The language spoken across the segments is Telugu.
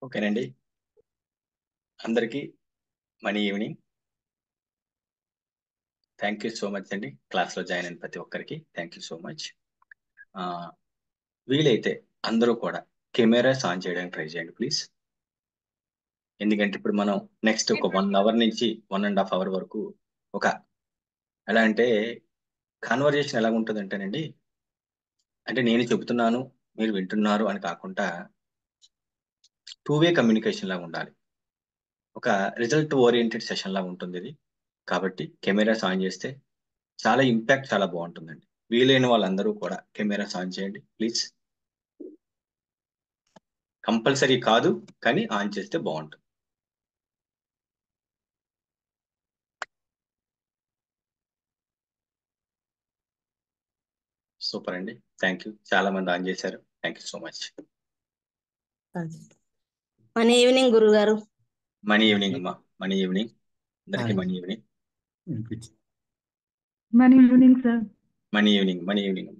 ఓకేనండి. అందరికీ మనీ evening. Thank you so much అండి. క్లాస్‌లో జాయిన్ అయిన ప్రతి ఒక్కరికి థ్యాంక్ యూ సో మచ్. వీలైతే అందరూ కూడా కెమెరాస్ ఆన్ చేయడానికి ట్రై చేయండి ప్లీజ్. ఎందుకంటే ఇప్పుడు మనం నెక్స్ట్ ఒక 1 అవర్ నుంచి 1 ½ అవర్ వరకు ఒక ఎలా అంటే కన్వర్జేషన్ ఎలాగుంటదంటేనండి, అంటే నేను చెప్తున్నాను, మీరు వింటున్నారు అని కాకుండా టూ వే కమ్యూనికేషన్ లాగుండాలి. ఒక రిజల్ట్ ఓరియెంటెడ్ సెషన్ లాగా ఉంటుందిది. కాబట్టి కెమెరాస్ ఆన్ చేస్తే చాలా ఇంపాక్ట్ చాలా బావుంటుందండి. వీలైన వాళ్ళందరూ కూడా కెమెరాస్ ఆన్ చేయండి ప్లీజ్. కంపల్సరీ కాదు, కానీ ఆన్ చేస్తే బావుంటుంది. సూపర్ అండి. Thank you. చాలా మంది ఆన్ చేశారు. Thank you so much. మనీ ఈవినింగ్ గురుగారు. మనీ ఈవినింగ్ అమ్మా. మనీ ఈవినింగ్. అందరికీ మనీ ఈవినింగ్. మనీ ఈవినింగ్ సార్. మనీ ఈవినింగ్. మనీ ఈవినింగ్.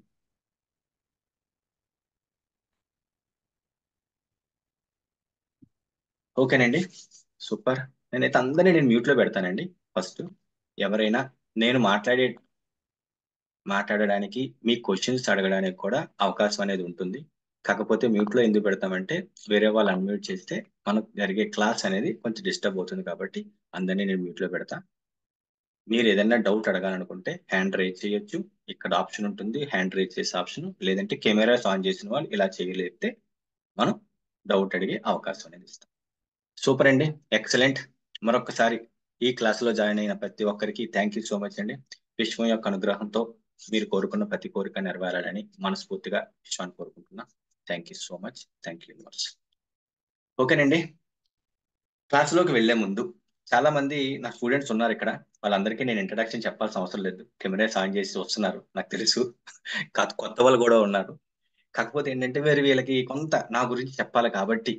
ఓకేనండి. సూపర్. నేనైతే అందరిని నేను మ్యూట్‌లో పెడతానండి ఫస్ట్. ఎవరైనా నేను మాట్లాడడానికి, మీ క్వెషన్స్ అడగడానికి కూడా అవకాశం అనేది ఉంటుంది. కాకపోతే మ్యూట్‌లో ఎందుకు పెడతామంటే, వేరే వాళ్ళు అన్‌మ్యూట్ చేస్తే మనకు జరిగే క్లాస్ అనేది కొంచెం డిస్టర్బ్ అవుతుంది కాబట్టి అందరిని నేను మ్యూట్‌లో పెడతా. మీరు ఏదైనా డౌట్ అడగాలనుకుంటే హ్యాండ్ రైజ్ చేయొచ్చు. ఇక్కడ ఆప్షన్ ఉంటుంది. హ్యాండ్ రైజ్ చేసే ఆప్షన్. లేదంటే కెమెరాస్ ఆన్ చేసిన వాళ్ళు ఇలా చేయలేపితే మనం డౌట్ అడిగే అవకాశం అనేది ఇస్తాం. సూపర్ అండి. ఎక్సలెంట్. మరొక్కసారి ఈ క్లాస్‌లో జాయిన్ అయిన ప్రతి ఒక్కరికి థ్యాంక్ యూ సో మచ్ అండి. విశ్వం యొక్క అనుగ్రహంతో మీరు కోరుకున్న ప్రతి కోరిక నెరవేరాలని మనస్ఫూర్తిగా విశ్వాన్ని కోరుకుంటున్నా. Thank you so much. Thank you universe. ఓకేనండి. క్లాస్‌లోకి వెళ్లే ముందు చాలా మంది నా స్టూడెంట్స్ ఉన్నారు ఇక్కడ. వాళ్ళందరికీ నేను ఇంట్రడక్షన్ చెప్పాల్సిన అవసరం లేదు. కెమెరాస్ ఆన్ చేసి వస్తున్నారు. నాకు తెలుసు. కొత్త వాళ్ళు కూడా ఉన్నారు. కాకపోతే ఏంటంటే వీళ్ళకి కొంత నా గురించి చెప్పాలి కాబట్టి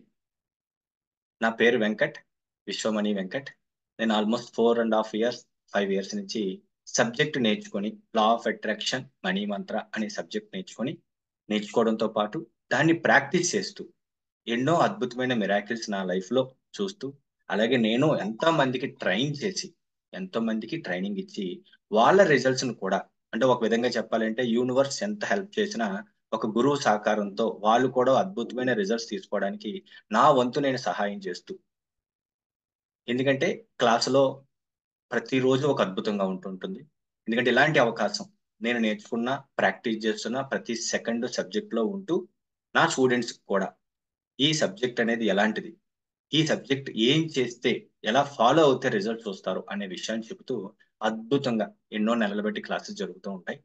నా పేరు వెంకట్. విశ్వమణి వెంకట్. నేను ఆల్మోస్ట్ 4 ½ ఇయర్స్, 5 ఇయర్స్ నుంచి సబ్జెక్ట్ నేర్చుకొని లా ఆఫ్ అట్రాక్షన్, మనీ మంత్ర అనే సబ్జెక్ట్ నేర్చుకోవడంతో పాటు దాన్ని ప్రాక్టీస్ చేస్తూ ఎన్నో అద్భుతమైన మిరాకిల్స్ నా లైఫ్‌లో చూస్తూ, అలాగే నేను ఎంతో మందికి ఎంతో మందికి ట్రైనింగ్ ఇచ్చి, వాళ్ళ రిజల్ట్స్‌ని కూడా అంటే ఒక విధంగా చెప్పాలంటే యూనివర్స్ ఎంత హెల్ప్ చేసినా ఒక గురువు సహకారంతో వాళ్ళు కూడా అద్భుతమైన రిజల్ట్స్ తీసుకోవడానికి నా వంతు నేను సహాయం చేస్తూ ఎందుకంటే క్లాస్‌లో ప్రతిరోజు ఒక అద్భుతంగా ఉంటుంటుంది. ఎందుకంటే ఇలాంటి అవకాశం నేను నేర్చుకున్న, ప్రాక్టీస్ చేస్తున్న ప్రతి సెకండ్ సబ్జెక్ట్‌లో ఉంటూ నా స్టూడెంట్స్‌కి కూడా ఈ సబ్జెక్ట్ అనేది ఎలాంటిది? ఈ సబ్జెక్ట్ ఏం చేస్తే ఎలా ఫాలో అవుతే రిజల్ట్స్ వస్తారు అనే విషయాన్ని చెబుతూ అద్భుతంగా ఎన్నో నెలలు బట్టి క్లాసెస్ జరుగుతూ ఉంటాయి.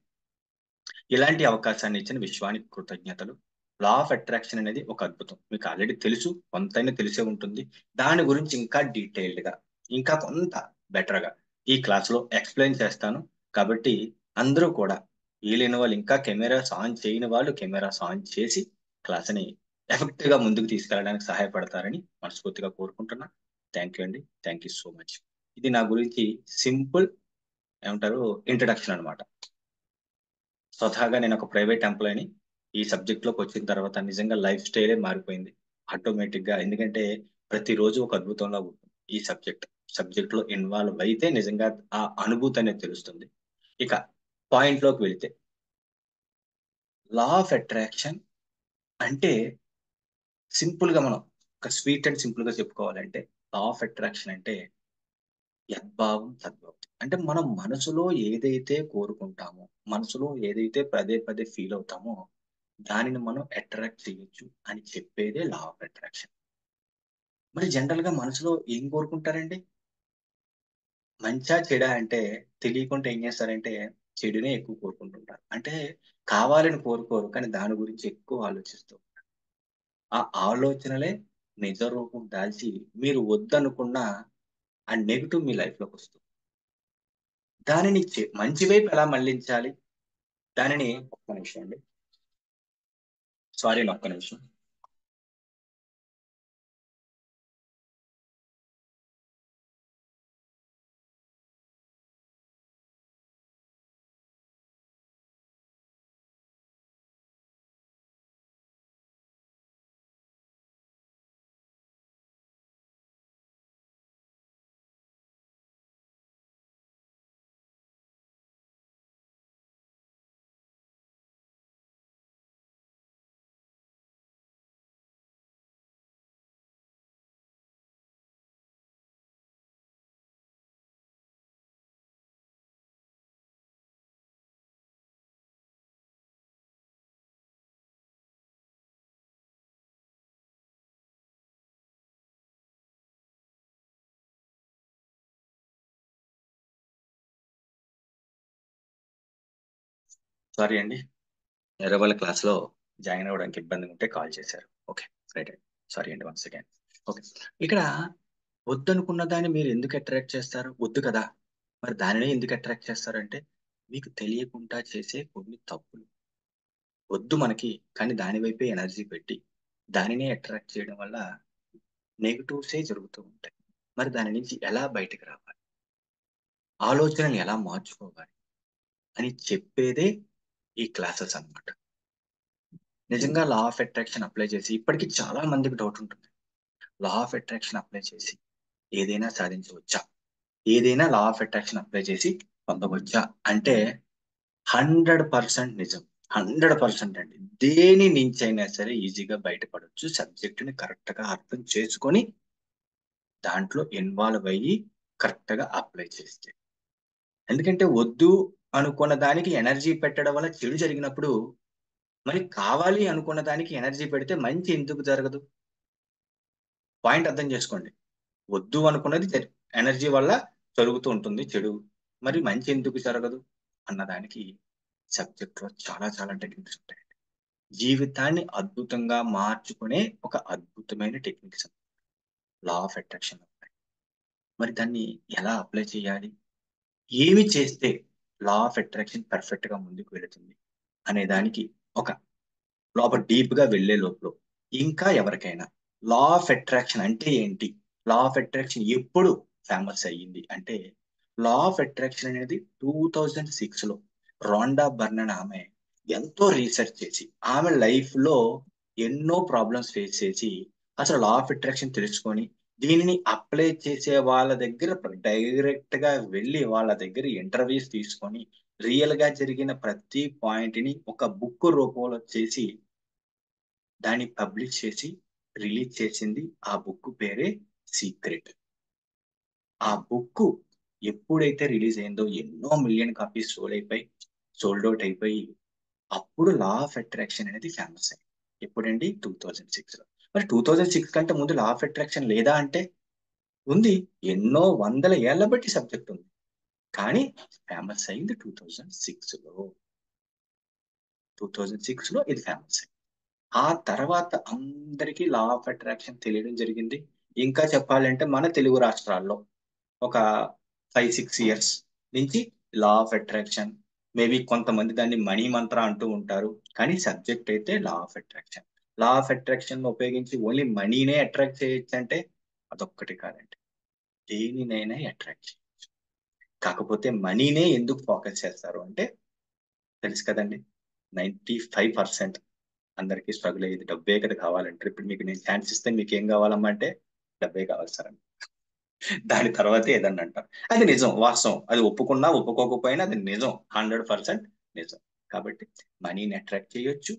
ఇలాంటి అవకాశాన్ని ఇచ్చిన విశ్వానికి కృతజ్ఞతలు. లా ఆఫ్ అట్రాక్షన్ అనేది ఒక అద్భుతం. మీకు ఆల్రెడీ తెలుసు. కొంతైనా తెలిసే ఉంటుంది. దాని గురించి ఇంకా డీటెయిల్డ్‌గా, ఇంకా కొంత బెటర్‌గా ఈ క్లాస్‌లో ఎక్స్‌ప్లెయిన్ చేస్తాను. కాబట్టి అందరూ కూడా వీలైన వాళ్ళు ఇంకా కెమెరాస్ ఆన్ చేయని వాళ్ళు కెమెరాస్ ఆన్ చేసి క్లాస్‌ని ఎఫెక్టివ్‌గా ముందుకు తీసుకెళ్ళడానికి సహాయపడతారని మనస్ఫూర్తిగా కోరుకుంటున్నా. థాంక్ యూ అండి. Thank you so much. ఇది నా గురించి సింపుల్ ఏమంటారు ఇంట్రడక్షన్ అన్నమాట. స్వతహాగా నేను ఒక ప్రైవేట్ ఎంప్లాయీని. ఈ సబ్జెక్ట్‌లోకి వచ్చిన తర్వాత నిజంగా లైఫ్ స్టైలే మారిపోయింది. ఆటోమేటిక్‌గా ఎందుకంటే ప్రతిరోజు ఒక అద్భుతంలా ఉంటుంది. ఈ సబ్జెక్ట్‌లో ఇన్వాల్వ్ అయితే నిజంగా ఆ అనుభూతి అనేది తెలుస్తుంది. ఇక పాయింట్‌లోకి వెళితే లా ఆఫ్ అట్రాక్షన్ అంటే సింపుల్‌గా మనం ఒక స్వీట్ అండ్ సింపుల్‌గా చెప్పుకోవాలంటే లా ఆఫ్ అట్రాక్షన్ అంటే యద్భావం తద్భవం. అంటే మనం మనసులో ఏదైతే కోరుకుంటామో, మనసులో ఏదైతే పదే పదే ఫీల్ అవుతామో దానిని మనం అట్రాక్ట్ చేయొచ్చు అని చెప్పేదే లా ఆఫ్ అట్రాక్షన్. మరి జనరల్‌గా మనసులో ఏం కోరుకుంటారండి? మంచా? చెడా? అంటే తెలియకుండా ఏం చేస్తారంటే చెడునే ఎక్కువ కోరుకుంటుంటారు. అంటే కావాలని కోరుకోరు. కానీ దాని గురించి ఎక్కువ ఆలోచిస్తూ ఉంటారు. ఆ ఆలోచనలే నిజ రూపం దాల్చి మీరు వద్దనుకున్న ఆ నెగెటివ్ మీ లైఫ్‌లోకొస్తుంది. దానిని మంచి వైపు ఎలా మళ్లించాలి? దానిని ఒక్క నిమిషం అండి. సారీ అండి. ఒక్క నిమిషం. సారీ అండి, వేరే వాళ్ళ క్లాస్లో జాయిన్ అవ్వడానికి ఇబ్బంది ఉంటే కాల్ చేశారు. ఓకే, రైట్ అండి. సారీ అండి, వన్స్ అగైన్. ఓకే, ఇక్కడ వద్దనుకున్న దాన్ని మీరు ఎందుకు అట్రాక్ట్ చేస్తారు? వద్దు కదా, మరి దానినే ఎందుకు అట్రాక్ట్ చేస్తారంటే మీకు తెలియకుండా చేసే కొన్ని తప్పులు. వద్దు మనకి, కానీ దాని వైపే ఎనర్జీ పెట్టి దానినే అట్రాక్ట్ చేయడం వల్ల నెగిటివ్సే జరుగుతూ ఉంటాయి. మరి దాని నుంచి ఎలా బయటకు రావాలి, ఆలోచనలు ఎలా మార్చుకోవాలి అని చెప్పేదే ఈ క్లాసెస్ అన్నమాట. నిజంగా లా ఆఫ్ అట్రాక్షన్ అప్లై చేసి, ఇప్పటికి చాలా మందికి డౌట్ ఉంటుంది, లా ఆఫ్ అట్రాక్షన్ అప్లై చేసి ఏదైనా సాధించవచ్చా, ఏదైనా లా ఆఫ్ అట్రాక్షన్ అప్లై చేసి పొందవచ్చా అంటే 100% నిజం. 100% అండి. దేని నుంచి అయినా సరే ఈజీగా బయటపడొచ్చు, సబ్జెక్ట్ ని కరెక్ట్ గా అర్థం చేసుకొని దాంట్లో ఇన్వాల్వ్ అయ్యి కరెక్ట్ గా అప్లై చేస్తే. ఎందుకంటే వద్దు అనుకున్న దానికి ఎనర్జీ పెట్టడం వల్ల చెడు జరిగినప్పుడు, మరి కావాలి అనుకున్న దానికి ఎనర్జీ పెడితే మంచి ఎందుకు జరగదు? పాయింట్ అర్థం చేసుకోండి. వద్దు అనుకున్నది ఎనర్జీ వల్ల జరుగుతూ ఉంటుంది చెడు, మరి మంచి ఎందుకు జరగదు అన్నదానికి సబ్జెక్ట్ లో చాలా చాలా టెక్నిక్స్ ఉంటాయి. జీవితాన్ని అద్భుతంగా మార్చుకునే ఒక అద్భుతమైన టెక్నిక్స్ లా ఆఫ్ అట్రాక్షన్. మరి దాన్ని ఎలా అప్లై చేయాలి, ఏమి చేస్తే లా ఆఫ్ అట్రాక్షన్ పర్ఫెక్ట్ గా ముందుకు వెళుతుంది అనే దానికి ఒక లోపల డీప్ గా వెళ్లే లోపల ఇంకా ఎవరికైనా లా ఆఫ్ అట్రాక్షన్ అంటే ఏంటి, లా ఆఫ్ అట్రాక్షన్ ఎప్పుడు ఫేమస్ అయ్యింది అంటే, లా ఆఫ్ అట్రాక్షన్ అనేది 2006 లో రాండా బర్నన్ ఆమె ఎంతో రీసెర్చ్ చేసి ఆమె లైఫ్ లో ఎన్నో ప్రాబ్లమ్స్ ఫేస్ చేసి అసలు లా ఆఫ్ అట్రాక్షన్ తెలుసుకొని దీనిని అప్లై చేసే వాళ్ళ దగ్గర డైరెక్ట్ గా వెళ్ళి వాళ్ళ దగ్గర ఇంటర్వ్యూస్ తీసుకొని రియల్ గా జరిగిన ప్రతి పాయింట్ ని ఒక బుక్ రూపంలో చేసి దాన్ని పబ్లిష్ చేసి రిలీజ్ చేసింది. ఆ బుక్ పేరే సీక్రెట్. ఆ బుక్ ఎప్పుడైతే రిలీజ్ అయిందో ఎన్నో మిలియన్ కాపీస్ సోల్డ్ అవుట్ అయిపోయి అప్పుడు లా ఆఫ్ అట్రాక్షన్ అనేది ఫేమస్ అయింది. ఎప్పుడండి? 2006 లో. మరి 2006 కంటే ముందు లా ఆఫ్ అట్రాక్షన్ లేదా అంటే ఉంది. ఎన్నో వందల ఏళ్ల బట్టి సబ్జెక్ట్ ఉంది. కానీ ఫేమస్ అయింది 2006 లో. 2006 లో ఇది ఫేమస్ అయింది. ఆ తర్వాత అందరికీ లా ఆఫ్ అట్రాక్షన్ తెలియడం జరిగింది. ఇంకా చెప్పాలంటే మన తెలుగు రాష్ట్రాల్లో ఒక 5-6 ఇయర్స్ నుంచి లా ఆఫ్ అట్రాక్షన్, మేబీ కొంతమంది దాన్ని మనీ మంత్ర అంటూ ఉంటారు, కానీ సబ్జెక్ట్ అయితే law of attraction. Law of attraction ఉపయోగించి ఓన్లీ మనీనే అట్రాక్ట్ చేయొచ్చు అంటే అదొక్కటి కాదండి, దేనినైనా అట్రాక్ట్ చేయొచ్చు. కాకపోతే మనీనే ఎందుకు ఫోకస్ చేస్తారు అంటే తెలుసు కదండి, 95% అందరికీ స్ట్రగుల్ అయ్యేది డబ్బే కదా కావాలంటారు. ఇప్పుడు మీకు నేను ఛాన్స్ ఇస్తే మీకు ఏం కావాలమ్మా అంటే డబ్బే కావాలి సార్ అని. దాని తర్వాత ఏదన్నా అంటారు. అది నిజం, వాస్తవం. అది ఒప్పుకున్నా ఒప్పుకోకపోయినా అది నిజం, 100% నిజం. కాబట్టి మనీని అట్రాక్ట్ చేయొచ్చు.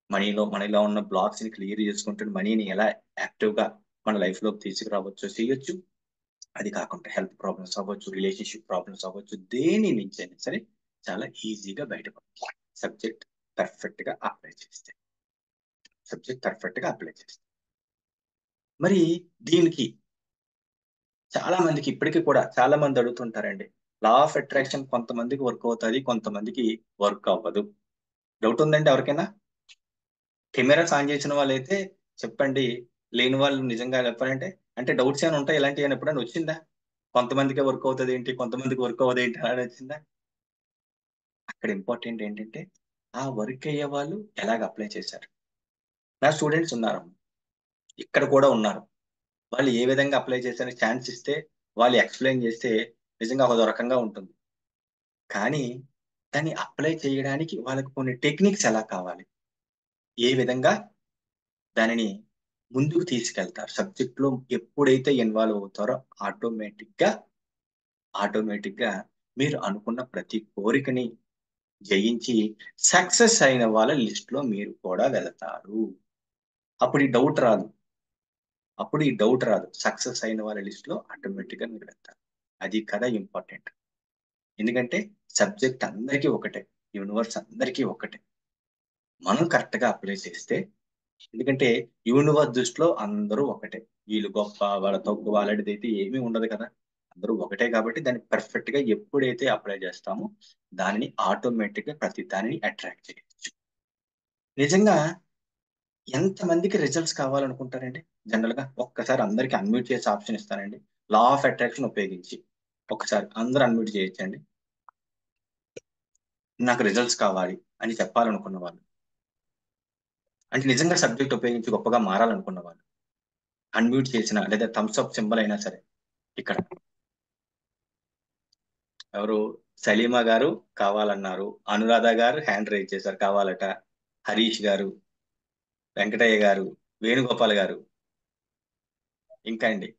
మనీలో ఉన్న బ్లాక్స్ ని క్లియర్ చేసుకుంటూ మనీని ఎలా యాక్టివ్ గా మన లైఫ్ లోకి తీసుకురావచ్చో చేయొచ్చు. అది కాకుండా హెల్త్ ప్రాబ్లమ్స్ అవ్వచ్చు, రిలేషన్షిప్ ప్రాబ్లమ్స్ అవ్వచ్చు, దేని నుంచి అయినా సరే చాలా ఈజీగా బయటపడచ్చు. సబ్జెక్ట్ పర్ఫెక్ట్ గా అప్లై చేస్తే. మరి దీనికి చాలా మందికి ఇప్పటికీ కూడా చాలా మంది అడుగుతుంటారండి, లా ఆఫ్ అట్రాక్షన్ కొంతమందికి వర్క్ అవుతుంది, కొంతమందికి వర్క్ అవ్వదు. డౌట్ ఉందండి ఎవరికైనా? కెమెరాస్ ఆన్ చేసిన వాళ్ళైతే చెప్పండి, లేని వాళ్ళు నిజంగా చెప్పాలంటే అంటే డౌట్స్ ఏమైనా ఉంటాయి, ఇలాంటివి ఏమైనా ఎప్పుడైనా వచ్చిందా? కొంతమందికే వర్క్ అవుతుంది ఏంటి, కొంతమందికి వర్క్ అవ్వదు ఏంటి అని వచ్చిందా? అక్కడ ఇంపార్టెంట్ ఏంటంటే ఆ వర్క్ అయ్యే వాళ్ళు ఎలాగ అప్లై చేశారు. నా స్టూడెంట్స్ ఉన్నారు, ఇక్కడ కూడా ఉన్నారు. వాళ్ళు ఏ విధంగా అప్లై చేశారని ఛాన్స్ ఇస్తే, వాళ్ళు ఎక్స్ప్లెయిన్ చేస్తే నిజంగా ఒక రకంగా ఉంటుంది. కానీ దాన్ని అప్లై చేయడానికి వాళ్ళకి కొన్ని టెక్నిక్స్ ఎలా కావాలి, ఏ విధంగా దానిని ముందుకు తీసుకెళ్తారు, సబ్జెక్ట్ లో ఎప్పుడైతే ఇన్వాల్వ్ అవుతారో ఆటోమేటిక్ గా ఆటోమేటిక్ గా మీరు అనుకున్న ప్రతి కోరికని జయించి సక్సెస్ అయిన వాళ్ళ లిస్ట్ లో మీరు కూడా వెళతారు. అప్పుడు ఈ డౌట్ రాదు, సక్సెస్ అయిన వాళ్ళ లిస్ట్ లో ఆటోమేటిక్ గా మీరు వెళ్తారు. అది కదా ఇంపార్టెంట్. ఎందుకంటే సబ్జెక్ట్ అందరికీ ఒకటే, యూనివర్స్ అందరికీ ఒకటే. మనం కరెక్ట్ గా అప్లై చేస్తే, ఎందుకంటే యూనివర్స్ దృష్టిలో అందరూ ఒకటే, వీళ్ళు గొప్ప వాళ్ళ తక్కువ వాళ్ళది అయితే ఏమీ ఉండదు కదా. అందరూ ఒకటే కాబట్టి దాన్ని పర్ఫెక్ట్ గా ఎప్పుడైతే అప్లై చేస్తామో దానిని ఆటోమేటిక్ గా ప్రతి దానిని అట్రాక్ట్ చేయొచ్చు. నిజంగా ఎంతమందికి రిజల్ట్స్ కావాలనుకుంటారండి? జనరల్ గా ఒక్కసారి అందరికి అన్మ్యూట్ చేసే ఆప్షన్ ఇస్తానండి. లా ఆఫ్ అట్రాక్షన్ ఉపయోగించి ఒక్కసారి అందరూ అన్మ్యూట్ చేయొచ్చండి. నాకు రిజల్ట్స్ కావాలి అని చెప్పాలనుకున్న వాళ్ళు, అంటే నిజంగా సబ్జెక్ట్ ఉపయోగించి గొప్పగా మారాలనుకున్న వాళ్ళు అన్మ్యూట్ చేసిన లేదా థమ్స్ అప్ సింబల్ అయినా సరే. ఇక్కడ ఎవరు? సలీమా గారు కావాలన్నారు, అనురాధ గారు హ్యాండ్ రైజ్ చేశారు కావాలట, హరీష్ గారు, వెంకటయ్య గారు, వేణుగోపాల్ గారు, ఇంకా అండి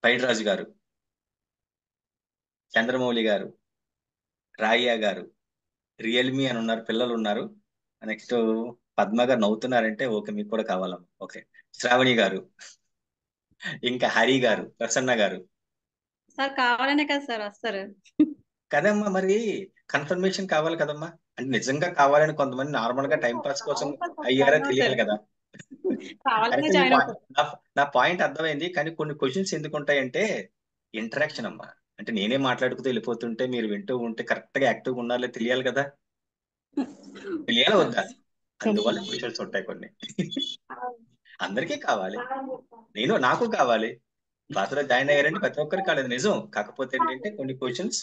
పైడిరాజు గారు, చంద్రమౌళి గారు, రాయ్యా గారు, రియల్మీ అని ఉన్నారు, పిల్లలు ఉన్నారు. నెక్స్ట్ పద్మ గారు నవ్వుతున్నారంటే ఓకే మీకు కూడా కావాలమ్మా. ఓకే, శ్రావణి గారు, ఇంకా హరి గారు, ప్రసన్న గారు. సార్ కావాలనే కదా సార్ వస్తారు. కదమ్మా, మరి కన్ఫర్మేషన్ కావాలి కదమ్మా. అంటే నిజంగా కావాలని కొంతమంది నార్మల్ గా టైం పాస్ కోసం అయ్యారా తెలియాలి కదా. కావాలనే అయితే జాయిన్ అవుతారు. నా పాయింట్ అర్థమైంది, కానీ కొన్ని క్వశ్చన్స్ ఎందుకు ఉంటాయంటే ఇంటరాక్షన్ అమ్మా. అంటే నేనే మాట్లాడుతూ వెళ్ళిపోతుంటే మీరు వింటూ ఉంటే కరెక్ట్ గా యాక్టివ్గా ఉన్నారో తెలియాలి కదా. తెలియాలి వద్దా? అందువల్ల క్వశ్చన్స్ ఉంటాయి కొన్ని. అందరికీ కావాలి, నాకు కావాలి. క్లాసులో జాయిన్ అయ్యారంటే ప్రతి ఒక్కరికి కాలేదు నిజం. కాకపోతే ఏంటంటే కొన్ని క్వశ్చన్స్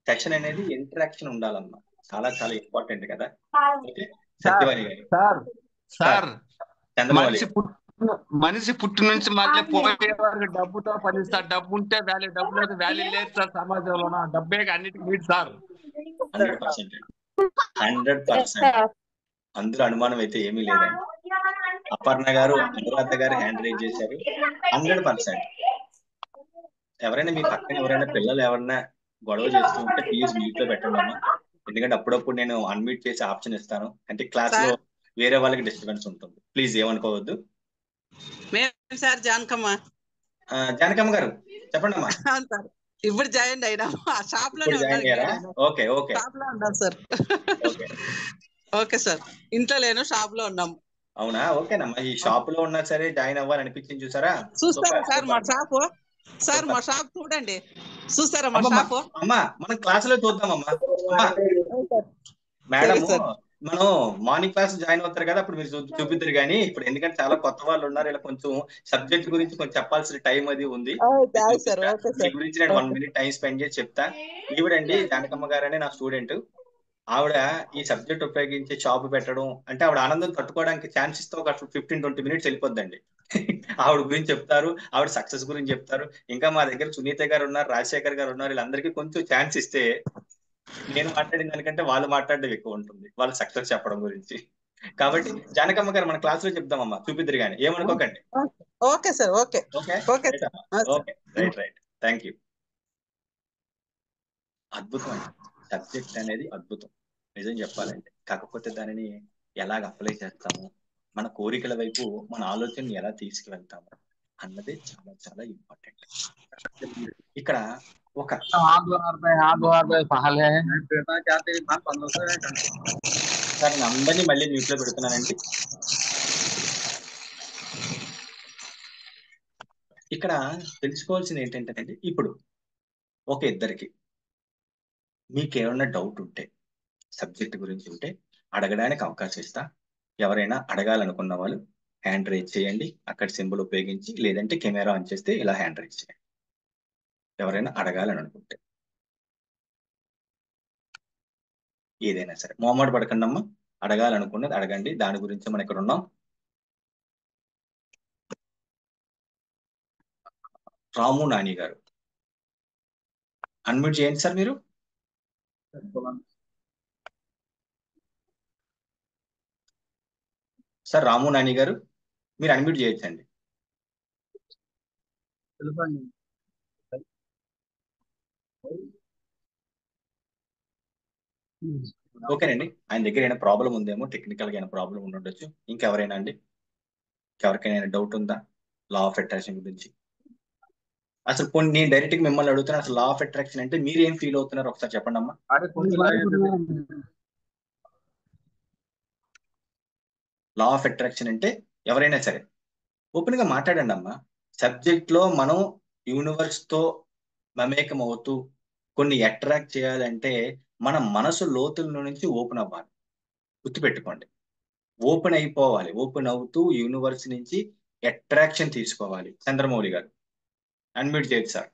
సెక్షన్ అనేది ఇంటరాక్షన్ ఉండాలమ్మా. చాలా చాలా ఇంపార్టెంట్ కదా. ఓకే, సార్ సత్యవాణి గారు. సార్ సార్ సార్ చంద్రమౌళి గారు. మనిషి పుట్టి నుంచి మళ్ళీ పోయే వరకు డబ్బుతో పని సార్. డబ్బు ఉంటే వాల్యూ, డబ్బు లేదు వాల్యూ లేదు సార్. సమాజంలో డబ్బే అన్నిటికీ మీట్ సార్. 100%, 100%. అందులో అనుమానం అయితే ఏమీ లేదండి. అపర్ణ గారు, అనురాధ గారు హ్యాండ్ రైజ్ చేశారు. 100%. ఎవరైనా మీ పక్కన ఎవరైనా పిల్లలు ఎవరైనా గొడవ చేస్తూ ఉంటే ప్లీజ్ మ్యూట్ లో పెట్టండి అమ్మా. ఎందుకంటే అప్పుడప్పుడు నేను అన్మ్యూట్ చేసి ఆప్షన్ ఇస్తాను, అంటే క్లాస్ లో వేరే వాళ్ళకి డిస్టర్బెన్స్ ఉంటుంది. ప్లీజ్ ఏమనుకోవద్దు. సార్ జానకమ్మ. జానకమ్మ గారు చెప్పండి అమ్మా. సార్ ఇప్పుడు జాయిన్ అయినా షాప్ లో జాయిన్ అయ్యారా? ఓకే ఓకే షాప్ లో ఉన్నాం సార్. ఓకే ఓకే సార్, ఇంట్లో లేను, షాప్ లో ఉన్నాం. అవునా? ఓకేనమ్మా. ఈ షాప్ లో ఉన్నా సరే జాయిన్ అవ్వాలనిపించింది చూసారా? చూస్తారా సార్ మా షాప్? సార్ మా షాప్ చూడండి, చూస్తారా మా షాప్? అమ్మా మనం క్లాస్ లో చూద్దామమ్మా. అమ్మా మేడం, మనం మార్నింగ్ క్లాస్ జాయిన్ అవుతారు కదా, అప్పుడు మీరు చూపిద్దరు కానీ ఇప్పుడు ఎందుకంటే చాలా కొత్త వాళ్ళు ఉన్నారు, ఇలా కొంచెం సబ్జెక్ట్ గురించి కొంచెం చెప్పాల్సిన టైం అది ఉంది. మీ గురించి నేను 1 minute టైం స్పెండ్ చేసి చెప్తా. ఈవిడండి జానకమ్మ గారనే నా స్టూడెంట్. ఆవిడ ఈ సబ్జెక్ట్ ఉపయోగించి షాప్ పెట్టడం అంటే ఆవిడ ఆనందం తట్టుకోవడానికి ఛాన్స్ ఇస్తే ఒక 15-20 minutes వెళ్ళిపోద్దండి. ఆవిడ గురించి చెప్తారు, ఆవిడ సక్సెస్ గురించి చెప్తారు. ఇంకా మా దగ్గర సునీత గారు ఉన్నారు, రాజశేఖర్ గారు ఉన్నారు. వీళ్ళందరికీ కొంచెం ఛాన్స్ ఇస్తే నేను మాట్లాడిన దానికంటే వాళ్ళు మాట్లాడడం ఎక్కువ ఉంటుంది, వాళ్ళ సక్సెస్ చెప్పడం గురించి. కాబట్టి జానకమ్మ గారు మన క్లాస్ లో చెప్దామమ్మా, చూపిద్దరు కానీ ఏమనుకోకండి. Okay sir. Okay okay okay okay right. Thank you. అద్భుతం అండి, సబ్జెక్ట్ అనేది అద్భుతం నిజం చెప్పాలంటే. కాకపోతే దానిని ఎలాగ అప్లై చేస్తాము, మన కోరికల వైపు మన ఆలోచనని ఎలా తీసుకువెళ్తాము అన్నది చాలా చాలా ఇంపార్టెంట్. ఇక్కడ ఒక సార్ నేను అందరినీ మళ్ళీ మ్యూట్ లో పెడుతున్నానండి. ఇక్కడ తెలుసుకోవాల్సింది ఏంటంటే ఇప్పుడు ఒక ఇద్దరికి మీకు ఏమన్నా డౌట్ ఉంటే సబ్జెక్ట్ గురించి ఉంటే అడగడానికి అవకాశం ఇస్తా. ఎవరైనా అడగాలనుకున్న వాళ్ళు హ్యాండ్ రైజ్ చేయండి అక్కడ సింబల్ ఉపయోగించి, లేదంటే కెమెరా ఆన్ చేస్తే ఇలా హ్యాండ్ రైజ్ చేయండి ఎవరైనా అడగాలని అనుకుంటే. ఏదైనా సరే మొహమాట పడకండి అమ్మా, అడగాలనుకున్నది అడగండి. దాని గురించి మనం ఇక్కడ ఉన్నాం. రాము నాని గారు అన్మ్యూట్ చేయండి సార్ మీరు. సార్ రాము నాని గారు మీరు అన్మ్యూట్ చేయొచ్చండి. ఓకేనండి, ఆయన దగ్గర ఏమైనా ప్రాబ్లం ఉందేమో, టెక్నికల్ గా ఏమైనా ప్రాబ్లం ఉండొచ్చు. ఇంకెవరైనా అండి, ఎవరికైనా డౌట్ ఉందా లా ఆఫ్ అట్రాక్షన్ గురించి? అసలు కొన్ని నేను డైరెక్ట్ గా మిమ్మల్ని అడుగుతున్నా, అసలు లా ఆఫ్ అట్రాక్షన్ అంటే మీరు ఏం ఫీల్ అవుతున్నారు ఒకసారి చెప్పండి అమ్మా. లా ఆఫ్ అట్రాక్షన్ అంటే ఎవరైనా సరే ఓపెన్ గా మాట్లాడండి అమ్మా. సబ్జెక్ట్ లో మనం యూనివర్స్ తో మమేకం అవుతూ కొన్ని అట్రాక్ట్ చేయాలంటే మన మనసు లోతుల నుంచి ఓపెన్ అవ్వాలి. గుర్తుపెట్టుకోండి. ఓపెన్ అయిపోవాలి. ఓపెన్ అవుతూ యూనివర్స్ నుంచి అట్రాక్షన్ తీసుకోవాలి. చంద్రమౌళి గారు అన్మ్యూట్ చేయొచ్చు సార్.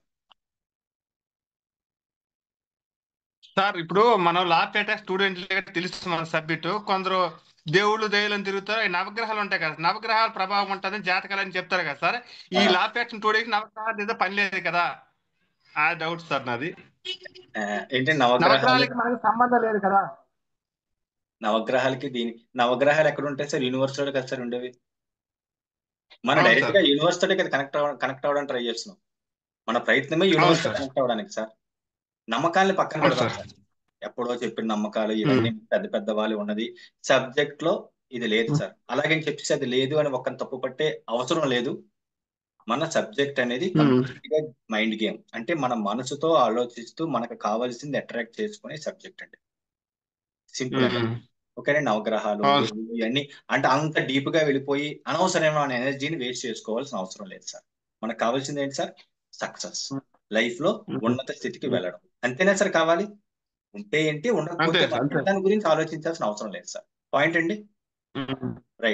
సార్ ఇప్పుడు మనం లాపేట స్టూడెంట్ తెలుసు మన సబ్జెక్టు. కొందరు దేవుళ్ళు దయ్యాలని తిరుగుతారు. ఈ నవగ్రహాలు ఉంటాయి కదా, నవగ్రహాల ప్రభావం ఉంటుందని జాతకాలు అని చెప్తారు కదా సార్. ఈ లాపేట స్టూడెంట్ నవగ్రహాలు ఏదో పని లేదు కదా, ఆ డౌట్ సార్ నాది. ఏంటి నవగ్రహాలకి మనకి సంబంధం లేదు కదా. నవగ్రహాలకి నవగ్రహాలు ఎక్కడ ఉంటాయి సార్? యూనివర్స్ లో కదా సార్ ఉండేవి. మనం అవును డైరెక్ట్ సార్. గా యూనివర్స్ తోటే కదా కనెక్ట్ అవ్వడానికి ట్రై చేస్తున్నాం. మన ప్రయత్నమే యూనివర్స్ తో సార్. కనెక్ట్ అవ్వడానికి సార్. నమ్మకాలని పక్కన అవును పెడదాం సార్. సార్. ఎప్పుడో చెప్పిన నమ్మకాలు ఇవన్నీ పెద్ద పెద్ద వాళ్ళు ఉన్నది. సబ్జెక్ట్ లో ఇది లేదు సార్. అలాగని చెప్పేసి అది లేదు అని ఒక్కని తప్పు పట్టే అవసరం లేదు. మన సబ్జెక్ట్ అనేది కంప్లీట్ గా మైండ్ గేమ్. అంటే మన మనసుతో ఆలోచిస్తూ మనకు కావాల్సింది అట్రాక్ట్ చేసుకునే సబ్జెక్ట్ అండి. సింపుల్ అండి. ఓకేనా? నవగ్రహాలు అవును. దేవుళ్ళు ఇవన్నీ అంటే అంత డీప్ గా వెళ్ళిపోయి అనవసరమైన ఎనర్జీని వేస్ట్ చేసుకోవాల్సిన అవసరం లేదు సార్. మనకు కావాల్సింది ఏంటి సార్? సక్సెస్. లైఫ్ లో ఉన్నత స్థితికి వెళ్ళడం. అంతేనా సార్ కావాలి? ఉంటే ఏంటి, అంతే ఉండకపోతే సార్, అంతే. దాని గురించి ఆలోచించాల్సిన అవసరం లేదు సార్. పాయింట్ అండి. ఉమ్. రైట్.